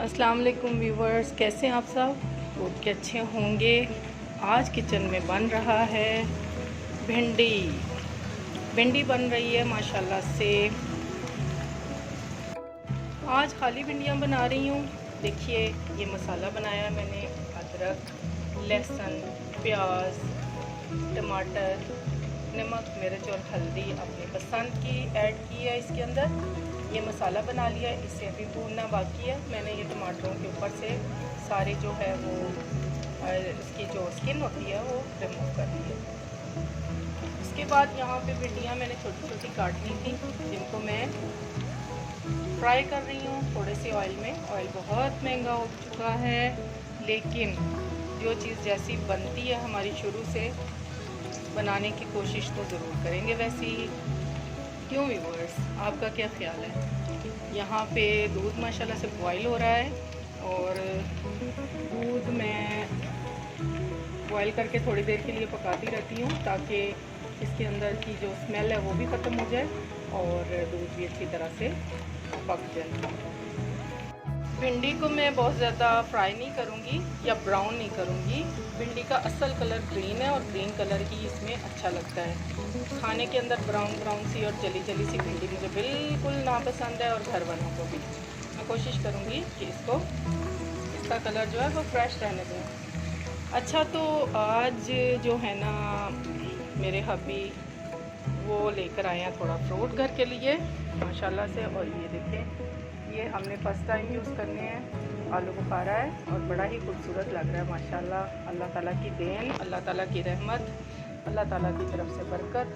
अस्सलाम वालेकुम व्यूवर्स, कैसे हैं आप सब? बहुत के अच्छे होंगे। आज किचन में बन रहा है भिंडी बन रही है माशाल्लाह से। आज खाली भिंडियाँ बना रही हूँ। देखिए ये मसाला बनाया मैंने, अदरक, लहसुन, प्याज, टमाटर, नमक, मिर्च और हल्दी अपनी पसंद की ऐड की है इसके अंदर। ये मसाला बना लिया, इसे अभी भूनना बाकी है। मैंने ये टमाटरों के ऊपर से सारे जो है वो इसकी जो स्किन होती है वो रिमूव कर ली है। इसके बाद यहाँ पे भिंडियाँ मैंने छोटी छोटी काट ली थी, जिनको मैं फ्राई कर रही हूँ थोड़े से ऑयल में। ऑयल बहुत महंगा हो चुका है, लेकिन जो चीज़ जैसी बनती है हमारी शुरू से बनाने की कोशिश तो ज़रूर करेंगे वैसे ही। क्यों व्यूअर्स, आपका क्या ख्याल है? यहाँ पे दूध माशाल्लाह से बॉईल हो रहा है, और दूध मैं बॉईल करके थोड़ी देर के लिए पकाती रहती हूँ ताकि इसके अंदर की जो स्मेल है वो भी ख़त्म हो जाए और दूध भी अच्छी तरह से पक जाए। भिंडी को मैं बहुत ज़्यादा फ्राई नहीं करूँगी या ब्राउन नहीं करूँगी। भिंडी का असल कलर ग्रीन है और ग्रीन कलर ही इसमें अच्छा लगता है खाने के अंदर। ब्राउन ब्राउन सी और जली जली सी भिंडी मुझे बिल्कुल नापसंद है, और घर वालों को भी। मैं कोशिश करूँगी कि इसका कलर जो है वो फ्रेश रहने दें। अच्छा, तो आज जो है ना मेरे हब्बी वो लेकर आए हैं थोड़ा फ्रूट घर के लिए माशाल्लाह से। और ये देखें, ये हमने फर्स्ट टाइम यूज़ करने हैं। आलू बुखारा है और बड़ा ही खूबसूरत लग रहा है माशाल्लाह। अल्लाह ताला की देन, अल्लाह ताला की रहमत, अल्लाह ताला की तरफ से बरकत।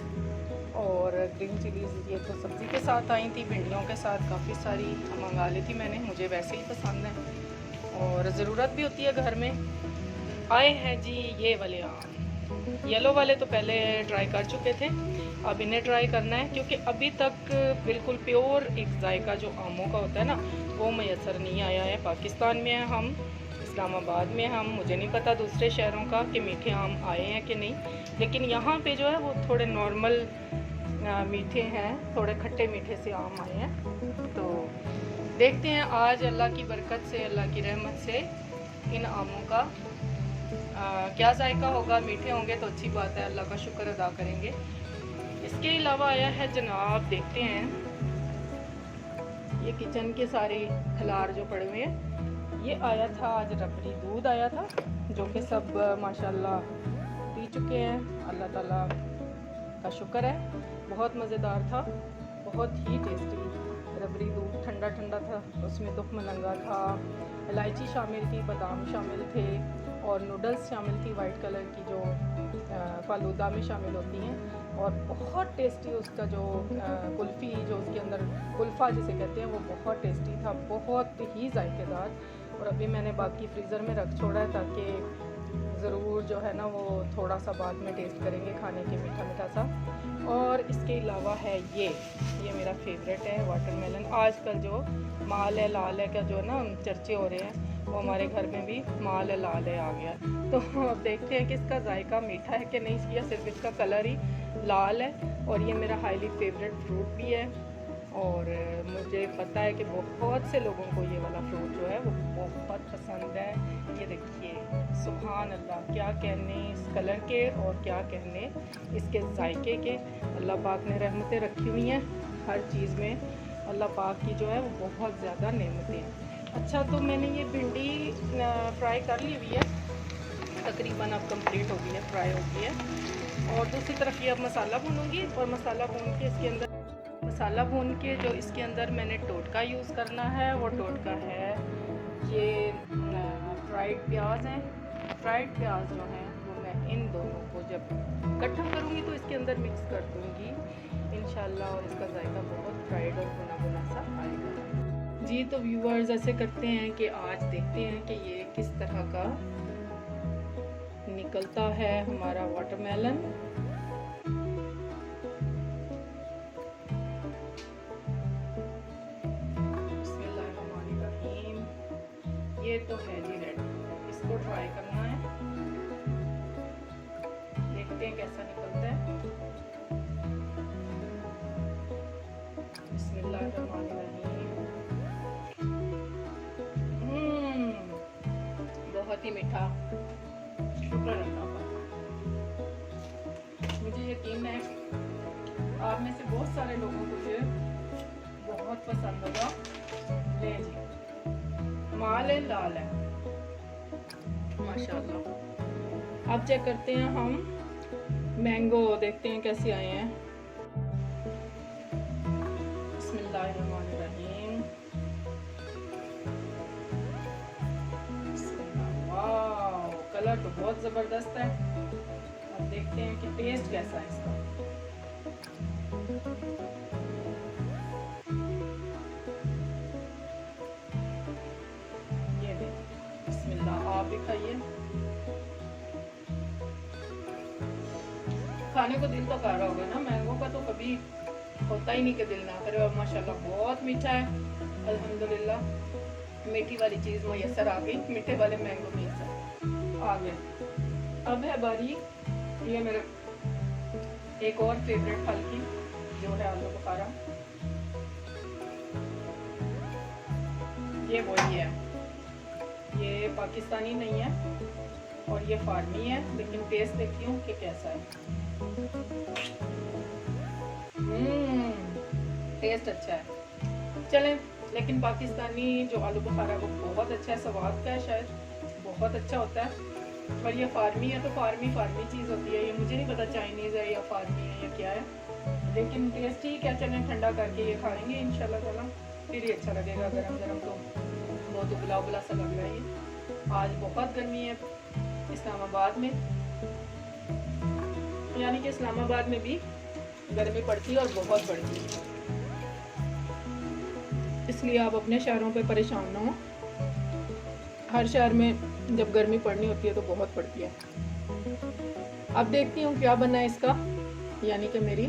और ग्रीन चिलीज़ ये तो सब्ज़ी के साथ आई थी, भिंडियों के साथ काफ़ी सारी मंगा ली थी मैंने, मुझे वैसे ही पसंद है और ज़रूरत भी होती है घर में। आए हैं जी ये वाले आम। येलो वाले तो पहले ट्राई कर चुके थे, अब इन्हें ट्राई करना है, क्योंकि अभी तक बिल्कुल प्योर एक जायका जो आमों का होता है ना वो मैसर नहीं आया है। पाकिस्तान में है हम, इस्लामाबाद में हम, मुझे नहीं पता दूसरे शहरों का कि मीठे आम आए हैं कि नहीं, लेकिन यहाँ पे जो है वो थोड़े नॉर्मल मीठे हैं, थोड़े खट्टे मीठे से आम आए हैं। तो देखते हैं आज अल्लाह की बरकत से, अल्लाह की रहमत से इन आमों का क्या जायका होगा। मीठे होंगे तो अच्छी बात है, अल्लाह का शुक्र अदा करेंगे। इसके अलावा आया है जनाब, देखते हैं ये किचन के सारे खलार जो पड़े हुए हैं। ये आया था आज रबड़ी दूध आया था, जो कि सब माशाल्लाह पी चुके हैं। अल्लाह ताला का शुक्र है, बहुत मज़ेदार था, बहुत ही टेस्टी रबड़ी दूध। ठंडा ठंडा था, उसमें दुख मलंगा था, इलायची शामिल थी, बादाम शामिल थे और नूडल्स शामिल थी वाइट कलर की जो फालूदा में शामिल होती हैं। और बहुत टेस्टी उसका जो कुल्फ़ी जो उसके अंदर कुल्फ़ा जिसे कहते हैं वो बहुत टेस्टी था, बहुत ही जायकेदार। और अभी मैंने बाकी फ्रीज़र में रख छोड़ा है ताकि ज़रूर जो है ना वो थोड़ा सा बाद में टेस्ट करेंगे खाने के, मीठा मीठा सा। और इसके अलावा है ये मेरा फेवरेट है वाटरमेलन। आजकल जो माल है लाल है का जो है ना चर्चे हो रहे हैं, वो हमारे घर में भी माल है लाल है आ गया। तो अब देखते हैं कि इसका जायका मीठा है कि नहीं, या सिर्फ इसका कलर ही लाल है। और ये मेरा हाईली फेवरेट फ्रूट भी है, और मुझे पता है कि बहुत से लोगों को ये वाला फ्रूट जो है वो बहुत पसंद है। ये देखिए, सुभान अल्लाह, क्या कहने इस कलर के और क्या कहने इसके जायके के। अल्लाह पाक ने रहमतें रखी हुई हैं हर चीज़ में, अल्लाह पाक की जो है वो बहुत ज़्यादा नेमतें हैं। अच्छा, तो मैंने ये भिंडी फ्राई कर ली हुई है, तकरीबन अब कंप्लीट हो गई है, फ्राई हो गई है। और दूसरी तरफ ये अब मसाला भूनूंगी, और मसाला भून के इसके अंदर जो इसके अंदर मैंने टोटका यूज़ करना है, वो टोटका है ये फ्राइड प्याज हैं। फ्राइड प्याज जो हैं वो मैं इन दोनों को जब इकट्ठा करूँगी तो इसके अंदर मिक्स कर दूँगी इंशाल्लाह, और इसका जायका बहुत फ्राइड और भुना भुना सा आएगा जी। तो व्यूअर्स, ऐसे करते हैं कि आज देखते हैं कि ये किस तरह का निकलता है हमारा वाटरमेलन। बिस्मिल्लाहिर्रहमानिर्रहीम। ये तो है जी रेडी, इसको ट्राई करना है, देखते हैं कैसा निकलता है। बिस्मिल्लाहिर्रहमानिर्रहीम। ही मीठा। शुक्र अल्लाह का। मुझे यकीन है आप में से बहुत सारे लोगों को ये बहुत पसंद होगा। ले जी, माल है, लाल है माशाल्लाह। अब चेक करते हैं हम मैंगो, देखते हैं कैसे आए हैं। बिस्मिल्लाहिर्रहमानिर्रहीम। वाह, कलर तो बहुत ज़बरदस्त है। अब देखते हैं कि टेस्ट कैसा है इसका। ये देखिए, बिस्मिल्लाह। आप भी खाइए। खाने को दिल तो कर रहा होगा ना, मैंगो का तो कभी होता ही नहीं कि दिल ना करे। और माशाल्लाह बहुत मीठा है अल्हम्दुलिल्लाह। मीठी वाली चीज़ मुयस्सर आ गई, मीठे वाले मैंगो मुयस्सर आ गए। अब है बारी ये मेरे एक और फेवरेट फल की, जो है आलू बुखारा। ये वही है, ये पाकिस्तानी नहीं है और ये फार्मी है, लेकिन टेस्ट देखती हूँ कि कैसा है। टेस्ट अच्छा है। चलें, लेकिन पाकिस्तानी जो आलू बुखारा वो बहुत अच्छा है, स्वाद का है, शायद बहुत अच्छा होता है। और ये फार्मी है तो फार्मी चीज़ होती है। ये मुझे नहीं पता चाइनीज़ है या फार्मी है या क्या है, लेकिन टेस्ट ठीक है। चलें, ठंडा करके ये खाएंगे इंशाल्लाह ताला, फिर ही अच्छा लगेगा। गरम गरम तो बहुत उबला उबला सा लग रहा है। आज बहुत गर्मी है इस्लामाबाद में, यानी कि इस्लामाबाद में भी गर्मी पड़ती है और बहुत पड़ती है, इसलिए आप अपने शहरों पे परेशान ना हो। हर शहर में जब गर्मी पड़नी होती है तो बहुत पड़ती है। अब देखती हूँ क्या बना है इसका, यानी कि मेरी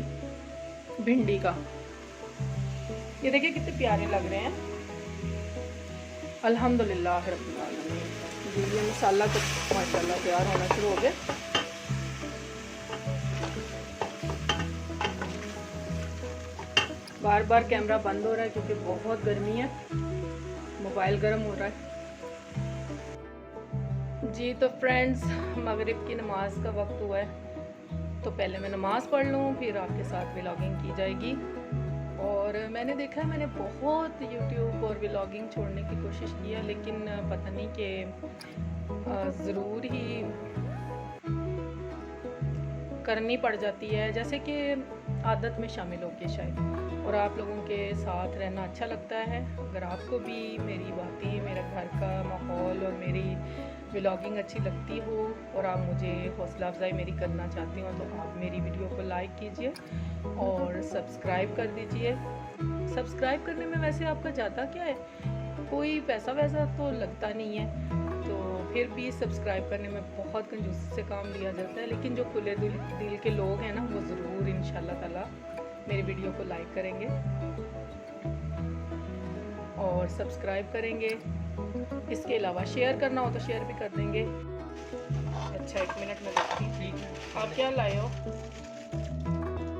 भिंडी का। ये देखिए कितने प्यारे लग रहे हैं अल्हम्दुलिल्लाह रब्बिल आलमीन। ये मसाला तो माशाल्लाह तैयार होना शुरू हो गया। बार बार कैमरा बंद हो रहा है क्योंकि बहुत गर्मी है, मोबाइल गर्म हो रहा है जी। तो फ्रेंड्स, मगरिब की नमाज का वक्त हुआ है, तो पहले मैं नमाज़ पढ़ लूँ, फिर आपके साथ व्लॉगिंग की जाएगी। और मैंने देखा है, मैंने बहुत यूट्यूब और व्लॉगिंग छोड़ने की कोशिश की है, लेकिन पता नहीं कि ज़रूर ही करनी पड़ जाती है, जैसे कि आदत में शामिल होके शायद। और आप लोगों के साथ रहना अच्छा लगता है। अगर आपको भी मेरी बातें, मेरा घर का माहौल और मेरी व्लॉगिंग अच्छी लगती हो और आप मुझे हौसला अफजाई मेरी करना चाहती हो, तो आप मेरी वीडियो को लाइक कीजिए और सब्सक्राइब कर दीजिए। सब्सक्राइब करने में वैसे आपका जाता क्या है, कोई पैसा वैसा तो लगता नहीं है, तो फिर भी सब्सक्राइब करने में बहुत कंजूसी से काम लिया जाता है। लेकिन जो खुले दिल के लोग हैं ना, वो ज़रूर इंशाल्लाह ताला मेरी वीडियो को लाइक करेंगे और सब्सक्राइब करेंगे। इसके अलावा शेयर करना हो तो शेयर भी कर देंगे। अच्छा, 1 मिनट में देखती हूँ आप क्या लाए हो।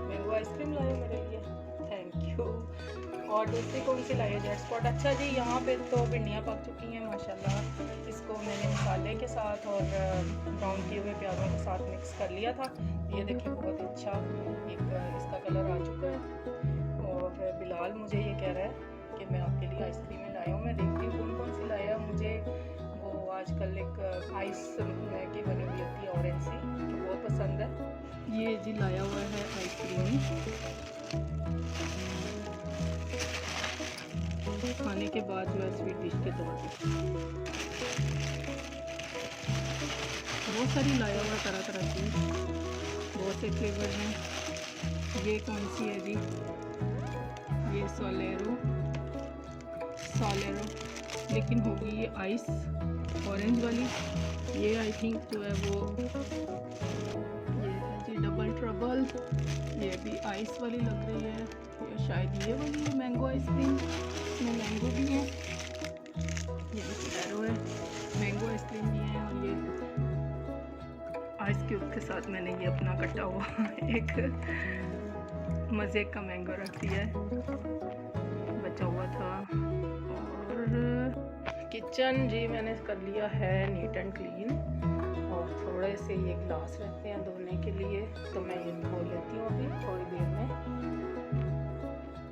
मैंगो आइसक्रीम लाए हो मेरे लिए, थैंक यू। और दूसरी कौन सी लाई है, जेट स्पॉट। अच्छा जी, यहाँ पे तो भिंडियाँ पक चुकी हैं माशाल्लाह। इसको मैंने मसाले के साथ और ब्राउन किए हुए प्याज़ों के साथ मिक्स कर लिया था। ये देखिए बहुत अच्छा एक इसका कलर आ चुका है। और बिलाल मुझे ये कह रहा है कि मैं आपके लिए आइसक्रीमें लाया हूँ। मैं देखती हूँ कौन कौन सी लाया। मुझे वो आजकल एक आइस की बनी हुई होती है ऑरेंज सी, जो बहुत पसंद है। ये जी लाया हुआ है आइसक्रीम, खाने के बाद जो है स्वीट डिश के तौर पे। बहुत सारी लाया हुआ तरह तरह की, बहुत से फ्लेवर हैं। ये कौन सी है जी, ये सोलेरो, लेकिन होगी ये आइस ऑरेंज वाली। ये आई थिंक जो है वो ये है जी डबल ट्रबल, ये भी आइस वाली लग रही है। ये शायद ये वाली है मैंगो आइसक्रीम, इसमें मैंगो भी है। ये सोलेरो है, मैंगो आइसक्रीम भी है। और ये आइस क्यूब के साथ मैंने ये अपना कटा हुआ एक मज़े का मैंगो रख दिया है, बचा हुआ था। और किचन जी मैंने कर लिया है नीट एंड क्लीन, और थोड़े से ये ग्लास रहते हैं धोने के लिए, तो मैं ये धो लेती हूँ अभी थोड़ी देर में।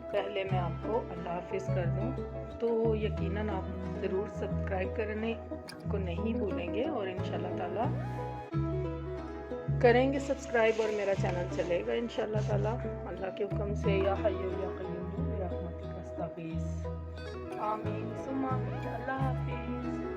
पहले मैं आपको अल्लाह हाफिज़ कर दूँ, तो यकीनन आप ज़रूर सब्सक्राइब करने को नहीं भूलेंगे, और इंशाल्लाह ताला करेंगे सब्सक्राइब और मेरा चैनल चलेगा इंशाल्लाह ताला अल्लाह के हुक्म से। या हय्यू या क़य्यूम बिरहमतिक अस्तगीस, आमीन सुम्मा आमीन। अल्लाह हाफिज़।